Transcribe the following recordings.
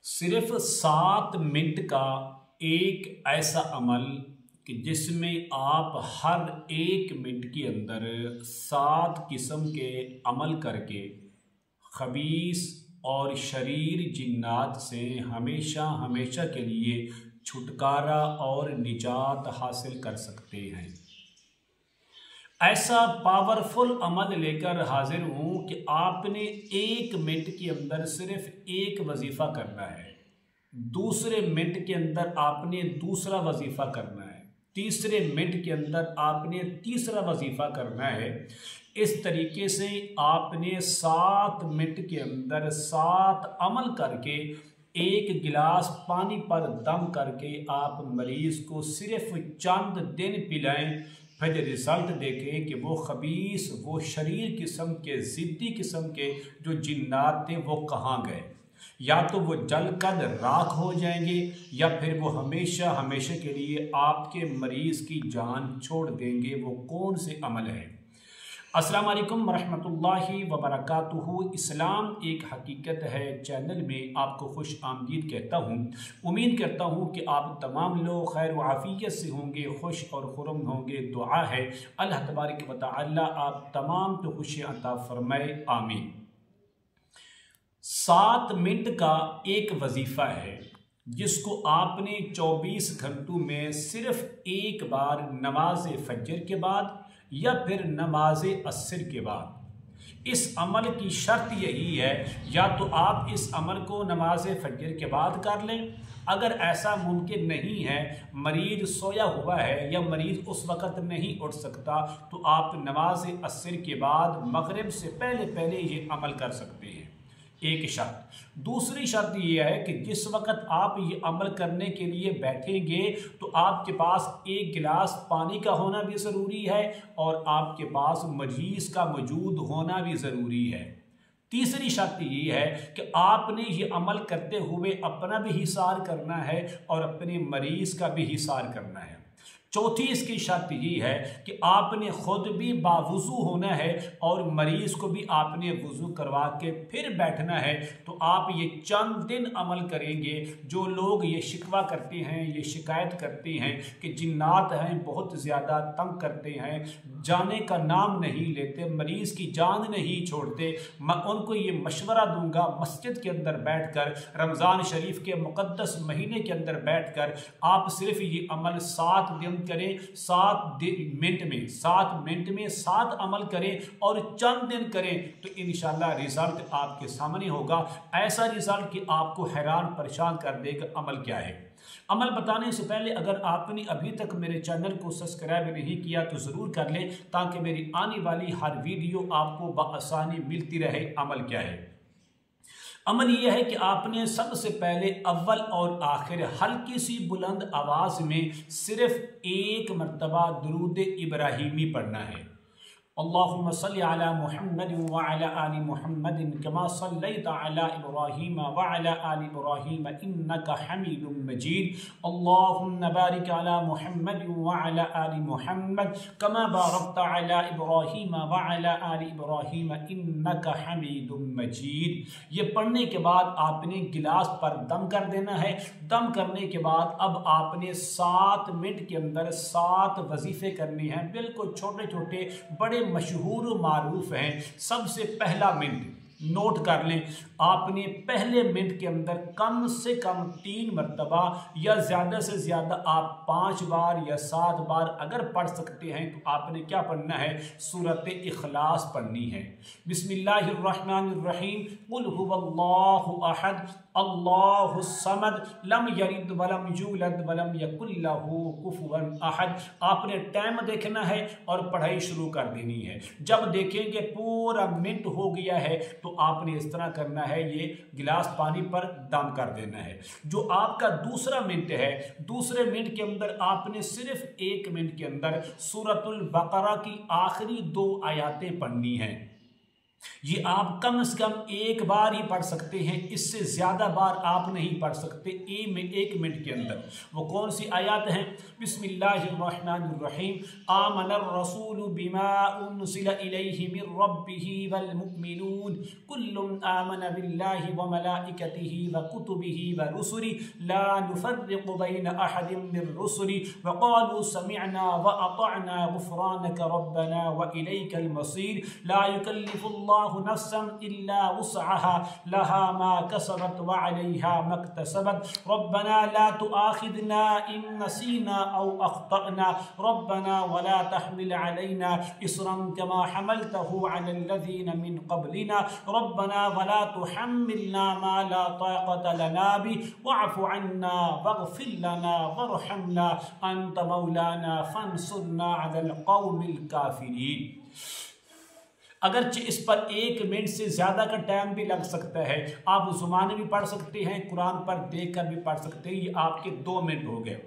صرف 7 منٹ کا ایک ایسا عمل کہ جس میں آپ ہر 1 منٹ کے اندر 7 قسم کے عمل کر کے خبیث اور شریر جنات سے ہمیشہ کے لیے چھٹکارا اور نجات حاصل کر سکتے ہیں۔ ایسا پاورفل عمل لے کر حاضر ہوں کہ آپ نے 1 منٹ کے اندر صرف ایک وظیفہ کرنا ہے، دوسرے منٹ کے اندر آپ نے دوسرا وظیفہ کرنا ہے، تیسرے منٹ کے اندر آپ نے تیسرا وظیفہ کرنا ہے۔ اس طریقے سے آپ نے 7 منٹ کے اندر 7 عمل کر کے 1 گلاس پانی پر دم کر کے آپ مریض کو صرف چند دن پلائیں، پھر رزلٹ دیکھیں کہ وہ خبیث، وہ شریر قسم کے، ضدی قسم کے جو جنات تھے وہ کہاں گئے، یا تو وہ جل کر راکھ ہو جائیں گے یا پھر وہ ہمیشہ کے لیے آپ کے مریض کی جان چھوڑ دیں گے۔ وہ کون سے عمل ہیں؟ السلام علیکم ورحمۃ اللہ وبرکاتہ۔ اسلام ایک حقیقت ہے چینل میں آپ کو خوش آمدید کہتا ہوں۔ امید کرتا ہوں کہ آپ تمام لوگ خیر و عافیت سے ہوں گے، خوش اور خرم ہوں گے۔ دعا ہے اللہ تبارک و تعالی آپ تمام کو خوشیاں عطا فرمائے، آمین۔ 7 منٹ کا ایک وظیفہ ہے جس کو آپ نے 24 گھنٹوں میں صرف ایک بار نماز فجر کے بعد یا پھر نماز عصر کے بعد۔ اس عمل کی شرط یہی ہے، یا تو آپ اس عمل کو نماز فجر کے بعد کر لیں، اگر ایسا ممکن نہیں ہے، مریض سویا ہوا ہے یا مریض اس وقت نہیں اٹھ سکتا، تو آپ نماز عصر کے بعد مغرب سے پہلے یہ عمل کر سکتے ہیں۔ ایک شرط۔ دوسری شرط یہ ہے کہ جس وقت آپ یہ عمل کرنے کے لیے بیٹھیں گے تو آپ کے پاس 1 گلاس پانی کا ہونا بھی ضروری ہے اور آپ کے پاس مریض کا موجود ہونا بھی ضروری ہے۔ تیسری شرط یہ ہے کہ آپ نے یہ عمل کرتے ہوئے اپنا بھی حساب کرنا ہے اور اپنے مریض کا بھی حساب کرنا ہے۔ چوتھی اس کی شرط یہ ہے کہ آپ نے خود بھی باوضو ہونا ہے اور مریض کو بھی آپ نے وضو کروا کے پھر بیٹھنا ہے۔ تو آپ یہ چند دن عمل کریں گے۔ جو لوگ یہ شکوہ کرتے ہیں، یہ شکایت کرتے ہیں کہ جنات ہیں بہت زیادہ تنگ کرتے ہیں، جانے کا نام نہیں لیتے، مریض کی جان نہیں چھوڑتے، میں ان کو یہ مشورہ دوں گا، مسجد کے اندر بیٹھ کر، رمضان شریف کے مقدس مہینے کے اندر بیٹھ کر آپ صرف یہ عمل 7 دن کریں، 7 منٹ میں 7 عمل کریں اور چند دن کریں تو انشاءاللہ رزلٹ آپ کے سامنے ہوگا۔ ایسا رزلٹ کہ آپ کو حیران پریشان کر دے گا۔ عمل کیا ہے؟ عمل بتانے سے پہلے اگر آپ نے ابھی تک میرے چینل کو سبسکرائب نہیں کیا تو ضرور کر لیں تاکہ میری آنے والی ہر ویڈیو آپ کو بآسانی ملتی رہے۔ عمل کیا ہے؟ عمل یہ ہے کہ آپ نے سب سے پہلے اول اور آخر ہلکی سی بلند آواز میں صرف 1 مرتبہ درود ابراہیمی پڑھنا ہے۔ اللہم صلی علی محمد وعلی آل محمد کما صلیت علی ابراہیم وعلی آل ابراہیم انکا حمید مجید۔ اللہم بارک علی محمد وعلی آل محمد کما بارکت علی ابراہیم وعلی آل ابراہیم انکا حمید مجید۔ یہ پڑھنے کے بعد آپ نے گلاس پر دم کر دینا ہے۔ دم کرنے کے بعد اب آپ نے 7 منٹ کے اندر 7 وظیفے کرنے ہیں، بالکل چھوٹے چھوٹے، بڑے مشہور و معروف ہیں۔ سب سے پہلا منٹ نوٹ کر لیں، آپ نے پہلے منٹ کے اندر کم سے کم 3 مرتبہ یا زیادہ سے زیادہ آپ 5 بار یا 7 بار اگر پڑھ سکتے ہیں تو آپ نے کیا پڑھنا ہے؟ سورۃ اخلاص پڑھنی ہے۔ بسم اللہ الرحمن الرحیم، قل هو اللہ احد اللہ الصمد لم یلد ولم یولد ولم یکن لہ کفوا احد۔ آپ نے ٹائم دیکھنا ہے اور پڑھائی شروع کر دینی ہے۔ جب دیکھیں گے پورا منٹ ہو گیا ہے تو آپ نے اس طرح کرنا ہے، یہ گلاس پانی پر دم کر دینا ہے۔ جو آپ کا دوسرا منٹ ہے، دوسرے منٹ کے اندر آپ نے صرف 1 منٹ کے اندر سورۃ البقرہ کی آخری 2 آیاتیں پڑھنی ہیں۔ یہ آپ کم از کم ایک بار ہی پڑھ سکتے ہیں، اس سے زیادہ بار آپ نہیں پڑھ سکتے ایک منٹ کے اندر۔ وہ کون سی آیات ہیں؟ بسم اللہ الرحمن الرحیم۔ آمن الرسول بما انزل الیہ من ربہ والمؤمنون کل آمن باللہ وملائکتہ وکتبہ ورسلہ لا نفرق بین احد من رسلہ وقالوا سمعنا واطعنا غفرانک ربنا والیک المصیر لا یکلف اللہ نفسا الا وسعها لها ما كسبت وعليها ما اكتسبت ربنا لا تؤاخذنا ان نسينا او اخطأنا ربنا ولا تحمل علينا اصرا كما حملته على الذين من قبلنا ربنا ولا تحملنا ما لا طاقة لنا به واعف عنا واغفر لنا وارحمنا انت مولانا فانصرنا على القوم الكافرين۔ اگرچہ اس پر ایک منٹ سے زیادہ کا ٹائم بھی لگ سکتا ہے، آپ زبانی بھی پڑھ سکتے ہیں، قرآن پر دیکھ کر بھی پڑھ سکتے ہیں، یہ آپ کے 2 منٹ ہو گئے۔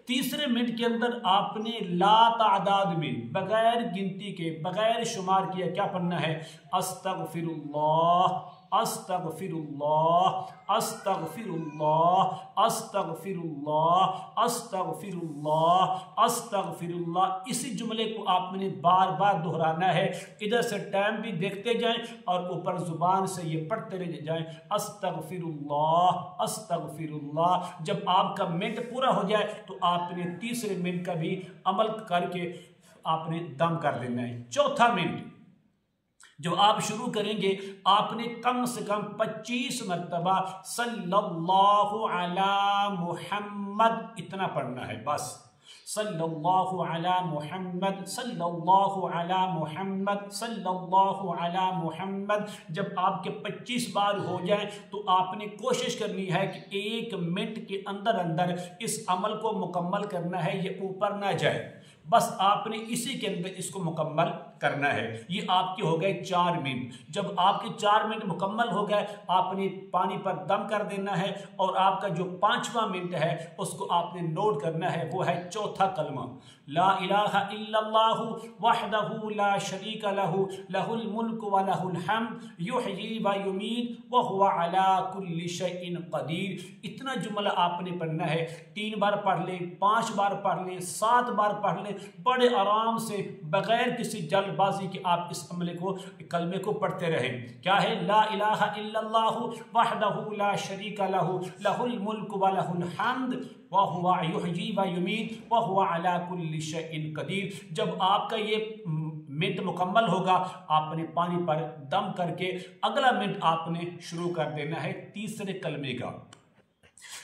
تیسرے منٹ کے اندر آپ نے لا تعداد میں بغیر گنتی کے، بغیر شمار کیا کیا پڑھنا ہے؟ استغفر اللہ استغفر اللہ استغفر اللہ استغفر اللہ استغفر اللہ استغفر اللہ۔ اسی جملے کو آپ نے بار بار دہرانا ہے، ادھر سے ٹائم بھی دیکھتے جائیں اور اوپر زبان سے یہ پڑھتے رہ جائیں، استغفر اللہ استغفر اللہ۔ جب آپ کا منٹ پورا ہو جائے تو آپ نے تیسرے منٹ کا بھی عمل کر کے آپ نے دم کر دینا ہے۔ چوتھا منٹ جب آپ شروع کریں گے، آپ نے کم سے کم 25 مرتبہ صلی اللہ علی محمد اتنا پڑھنا ہے، بس صلی اللہ علی محمد صلی اللہ علی محمد صلی اللہ علی محمد۔ جب آپ کے 25 بار ہو جائیں تو آپ نے کوشش کرنی ہے کہ 1 منٹ کے اندر اندر اس عمل کو مکمل کرنا ہے، یہ اوپر نہ جائے، بس آپ نے اسی کے اندر اس کو مکمل کرنا ہے۔ یہ آپ کے ہو گئے 4 منٹ۔ جب آپ کے 4 منٹ مکمل ہو گئے، آپ نے پانی پر دم کر دینا ہے، اور آپ کا جو 5واں منٹ ہے اس کو آپ نے نوٹ کرنا ہے، وہ ہے چوتھا کلمہ لا الہ الا اللہ وحدہ لا شریک لہ لہ الملک ولہ الحمد یحیی و یمیت وہو علی کل شیء قدیر۔ اتنا جملہ آپ نے پڑھنا ہے، 3 بار پڑھ لیں، 5 بار پڑھ لیں، 7 بار پڑھ لیں، بڑے آرام سے بغیر کسی جلد بازی کے آپ اس عملے کو، کلمے کو پڑھتے رہیں۔ کیا ہے؟ لا الہ الا اللہ وحدہ لا شریک لہ لہ الملک ولہ الحمد وہو یحیی و یمیت وہو علی کل شیء قدیر۔ جب آپ کا یہ منٹ مکمل ہوگا، آپ نے پانی پر دم کر کے اگلا منٹ آپ نے شروع کر دینا ہے تیسرے کلمے کا۔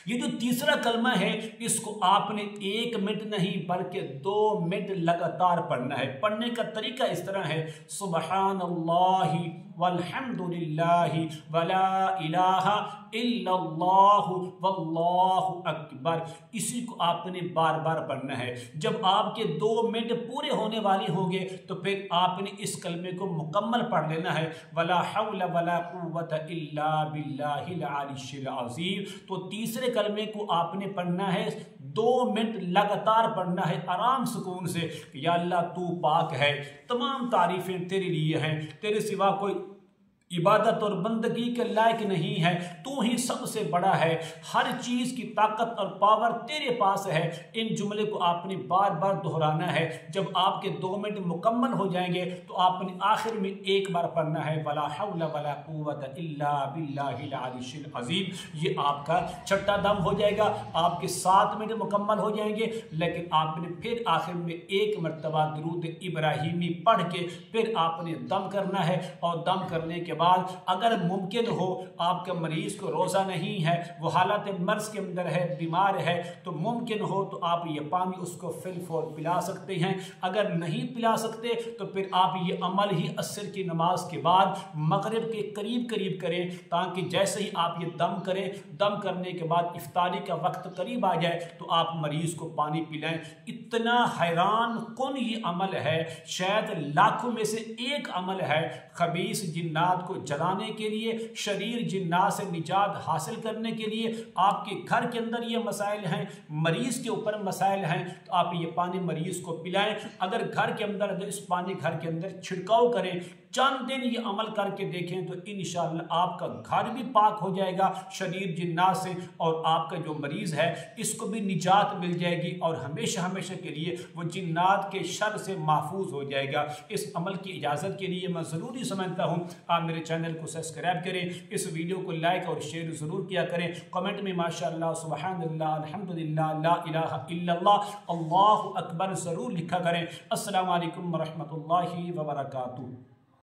یہ جو تیسرا کلمہ ہے، اس کو آپ نے 1 منٹ نہیں بلکہ 2 منٹ لگاتار پڑھنا ہے۔ پڑھنے کا طریقہ اس طرح ہے، سبحان اللہ والحمد للہ ولا الہ الا اللہ واللہ اکبر۔ اسی کو آپ نے بار بار پڑھنا ہے۔ جب آپ کے 2 منٹ پورے ہونے والے ہوں گے تو پھر آپ نے اس کلمے کو مکمل پڑھ لینا ہے، ولا حول ولا قوت الا باللہ العلی العظیم۔ تو تیسرے کلمے کو آپ نے پڑھنا ہے، 2 منٹ لگاتار پڑھنا ہے، آرام سکون سے۔ یا اللہ تو پاک ہے، تمام تعریفیں تیرے لیے ہیں، تیرے سوا کوئی عبادت اور بندگی کے لائق نہیں ہے، تو ہی سب سے بڑا ہے، ہر چیز کی طاقت اور پاور تیرے پاس ہے۔ ان جملے کو آپ نے بار بار دہرانا ہے۔ جب آپ کے 2 منٹ مکمل ہو جائیں گے تو آپ نے آخر میں 1 بار پڑھنا ہے، ولا حول ولا قوت الا باللہ العلی العظیم۔ یہ آپ کا چھٹا دم ہو جائے گا، آپ کے 7 منٹ مکمل ہو جائیں گے، لیکن آپ نے پھر آخر میں 1 مرتبہ درود ابراہیمی پڑھ کے پھر آپ نے دم کرنا ہے، اور دم کرنے کے بعد اگر ممکن ہو، آپ کے مریض کو روزہ نہیں ہے، وہ حالت مرض کے اندر ہے، بیمار ہے، تو ممکن ہو تو آپ یہ پانی اس کو فی الفور پلا سکتے ہیں۔ اگر نہیں پلا سکتے تو پھر آپ یہ عمل ہی عصر کی نماز کے بعد مغرب کے قریب کریں، تاکہ جیسے ہی آپ یہ دم کریں، دم کرنے کے بعد افطاری کا وقت قریب آ جائے تو آپ مریض کو پانی پلائیں۔ اتنا حیران کن یہ عمل ہے، شاید لاکھوں میں سے 1 عمل ہے خبیث جنات کو جلانے کے لیے، شریر جنات سے نجات حاصل کرنے کے لیے۔ آپ کے گھر کے اندر یہ مسائل ہیں، مریض کے اوپر مسائل ہیں، تو آپ یہ پانی مریض کو پلائیں۔ اگر گھر کے اندر اس پانی گھر کے اندر چھڑکاؤ کریں، چند دن یہ عمل کر کے دیکھیں تو انشاءاللہ آپ کا گھر بھی پاک ہو جائے گا شریر جنات سے، اور آپ کا جو مریض ہے اس کو بھی نجات مل جائے گی اور ہمیشہ ہمیشہ کے لیے وہ جنات کے شر سے محفوظ ہو جائے گا۔ اس عمل کی اجازت کے لیے میں ضروری سمجھتا ہوں آپ میرے چینل کو سبسکرائب کریں، اس ویڈیو کو لائک اور شیئر ضرور کیا کریں، کمنٹ میں ماشاءاللہ، سبحان اللہ، الحمدللہ، لا الہ الا اللہ، اللہ اکبر ضرور لکھا کریں۔ السلام علیکم ورحمۃ اللہ وبرکاتہ۔